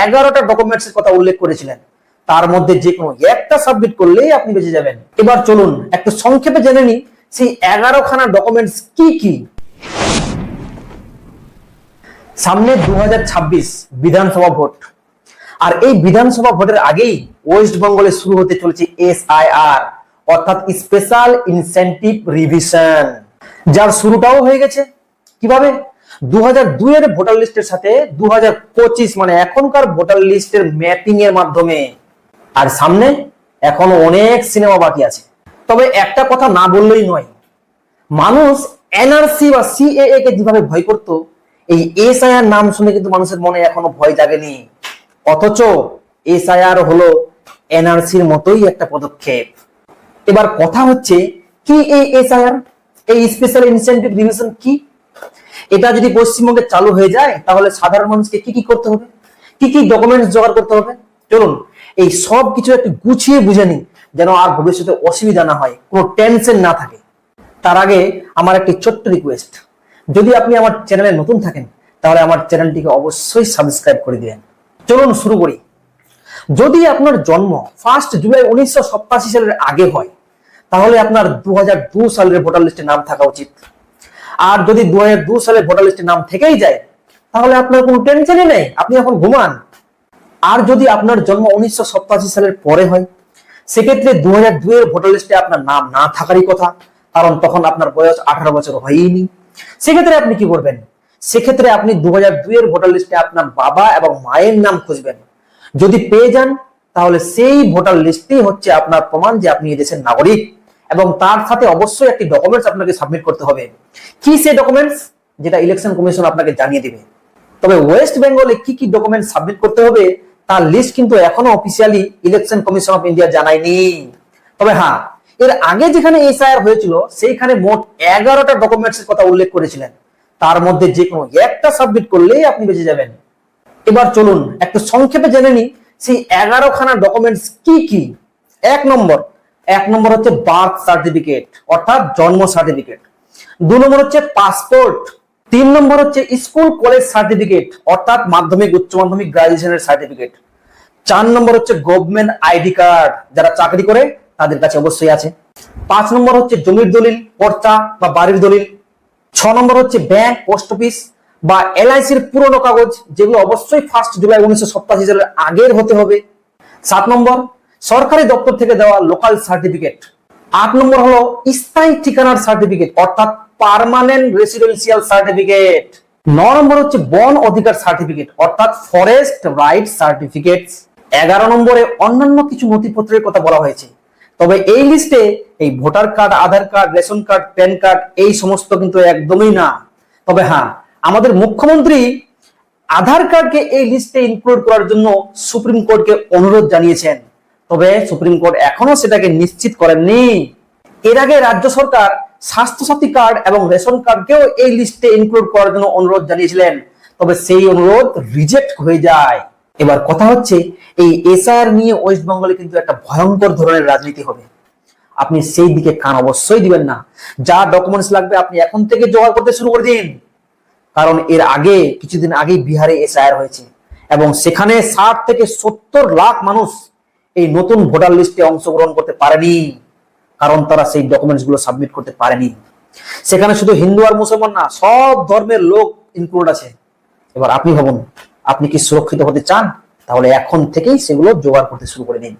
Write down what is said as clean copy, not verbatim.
11টা ডকুমেন্টসের কথা উল্লেখ করেছিলেন, তার মধ্যে যে কোনো একটা সাবমিট করলেই আপনি বেঁচে যাবেন। এবার চলুন একটু সংক্ষেপে জেনে নিই সেই 11খানা ডকুমেন্টস কি কি। সামনে 2026 বিধানসভা ভোট, আর এই বিধানসভা ভোটের আগেই ওয়েস্ট বেঙ্গলে শুরু হতে চলেছে SIR অর্থাৎ স্পেশাল ইনসেনটিভ রিভিশন, যার শুরুটাও হয়ে গেছে। কিভাবে? 2002 এর ভোটার লিস্টের সাথে 2025 মানে এখনকার ভোটার লিস্টের ম্যাপিং এর মাধ্যমে। আর সামনে এখনো অনেক সিনেমা বাকি আছে। তবে একটা কথা না বললেই নয়, মানুষ NRC বা CAA কে যেভাবে ভয় করতো, এই SIR নাম শুনে কিন্তু মানুষের মনে এখনো ভয় জাগেনি। অথচ SIR হলো NRCর মতোই একটা পদক্ষেপ। এবার কথা হচ্ছে কি এই SIR, এই স্পেশাল ইনসেনটিভ রিভিশন কি? এটা যদি পশ্চিমবঙ্গে চালু হয়ে যায় তাহলে সাধারণ মানুষকে কি কি করতে হবে, কি কি ডকুমেন্টস জোগাড় করতে হবে, চলুন এই সব কিছু একটু গুছিয়ে বুঝে নিই, যেন আর ভবিষ্যতে অসুবিধা না হয়, কোনো টেনশন না থাকে। তার আগে আমার একটি ছোট্ট রিকোয়েস্ট, যদি আপনি আমার চ্যানেলে নতুন থাকেন তাহলে আমার চ্যানেলটিকে অবশ্যই সাবস্ক্রাইব করে দিবেন। চলুন শুরু করি। যদি আপনার জন্ম 1 জুলাই 1987 সালের আগে হয় তাহলে আপনার 2002 সালের ভোটার লিস্টে নাম থাকা উচিত। আর যদি 2002 সালের ভোটার লিস্টে নাম থেকেই যায় তাহলে আপনার কোনো টেনশনই নেই, আপনি এখন ঘুমান। আর যদি আপনার জন্ম 1987 সালের পরে হয় সেক্ষেত্রে 2002 এর ভোটার লিস্টে আপনার নাম না থাকারই কথা, কারণ তখন আপনার বয়স 18 বছর হয়নি। সেক্ষেত্রে আপনি কি করবেন? সেক্ষেত্রে আপনি 2002 এর ভোটার লিস্টে আপনার বাবা এবং মায়ের নাম খুঁজবেন। যদি পেয়ে যান তাহলে সেই ভোটার লিস্টই হচ্ছে আপনার প্রমাণ যে আপনি এই দেশের নাগরিক, এবং তার সাথে অবশ্যই একটি ডকুমেন্টস আপনাকে সাবমিট করতে হবে। কি সেই ডকুমেন্টস? যেটা ইলেকশন কমিশন আপনাকে জানিয়ে দিবে। তবে ওয়েস্ট বেঙ্গলে কি কি ডকুমেন্ট সাবমিট করতে হবে তার লিস্ট কিন্তু এখনো officially election commission of India জানায়নি। তবে হ্যাঁ, এর আগে যেখানে SIR হয়েছিল সেইখানে মোট 11টা ডকুমেন্টসের কথা উল্লেখ করেছিলেন, তার মধ্যে যে কোনো একটা সাবমিট করলেই আপনি বেঁচে যাবেন। এবার চলুন একটু সংক্ষেপে জেনে নিই সেই 11খানা ডকুমেন্টস কি কি। এক নম্বর হচ্ছে বার্থ সার্টিফিকেট অর্থাৎ জন্ম সার্টিফিকেট। 2 নম্বর হচ্ছে পাসপোর্ট। 3 নম্বর হচ্ছে স্কুল কলেজ সার্টিফিকেট অর্থাৎ মাধ্যমিক উচ্চ মাধ্যমিক গ্রাজুয়েশনের সার্টিফিকেট। 4 নম্বর হচ্ছে গভর্নমেন্ট ID কার্ড, যারা চাকরি করে তাদের কাছে অবশ্যই আছে। 5 নম্বর হচ্ছে জমির দলিল, পর্চা বা বাড়ির দলিল। 6 নম্বর হচ্ছে ব্যাংক, পোস্ট অফিস বা LICর পুরনো কাগজ, যেগুলো অবশ্যই 1 জুলাই 1987 সালের আগের হতে হবে। 7 নম্বর সরকারি দপ্তর থেকে দেওয়া লোকাল সার্টিফিকেট। 8 নম্বর হলো স্থায়ী ঠিকানার সার্টিফিকেট অর্থাৎ পার্মানেন্ট রেসিডেন্সিয়াল সার্টিফিকেট। 9 নম্বর হচ্ছে বন অধিকার সার্টিফিকেট অর্থাৎ ফরেস্ট রাইট সার্টিফিকেট। 11 নম্বরে অন্যান্য কিছু নথিপত্রের কথা বলা হয়েছে। তবে এই লিস্টে এই voter card, Aadhaar card, ration card, PAN card এই সমস্ত কিন্তু একদমই না। তবে হ্যাঁ, আমাদের মুখ্যমন্ত্রী আধার কার্ডকে এই লিস্টে ইনক্লুড করার জন্য সুপ্রিম কোর্টকে অনুরোধ জানিয়েছেন, তবে সুপ্রিম কোর্ট এখনো সেটাকে নিশ্চিত করেননি। এর আগে রাজ্য সরকার স্বাস্থ্যসাথী কার্ড এবং রেশন কার্ডকেও এই লিস্টে ইনক্লুড করার জন্য অনুরোধ জানিয়েছিলেন, তবে সেই অনুরোধ রিজেক্ট হয়ে যায়। এবার কথা হচ্ছে এই SIR নিয়ে ওয়েস্ট বেঙ্গলে কিন্তু একটা ভয়ঙ্কর ধরনের রাজনীতি হবে। আপনি সেই দিকে কান অবশ্যই দিবেন না। যা ডকুমেন্টস লাগবে আপনি এখন থেকে জোগাড় করতে শুরু করে দিন, কারণ এর আগে কিছুদিন আগে বিহারে SIR হয়েছে এবং সেখানে 60 থেকে 70 লাখ মানুষ এই নতুন ভোটার লিস্টে অংশগ্রহণ করতে পারেনি, কারণ তারা সেই ডকুমেন্টস গুলো সাবমিট করতে পারেনি। সেখানে শুধু হিন্দু আর মুসলমান না, সব ধর্মের লোক ইনক্লুড আছে। এবার আপনি ভাবুন, আপনি কি সুরক্ষিত হতে চান? তাহলে এখন থেকেই সেগুলো জোগাড় করতে শুরু করে দিন।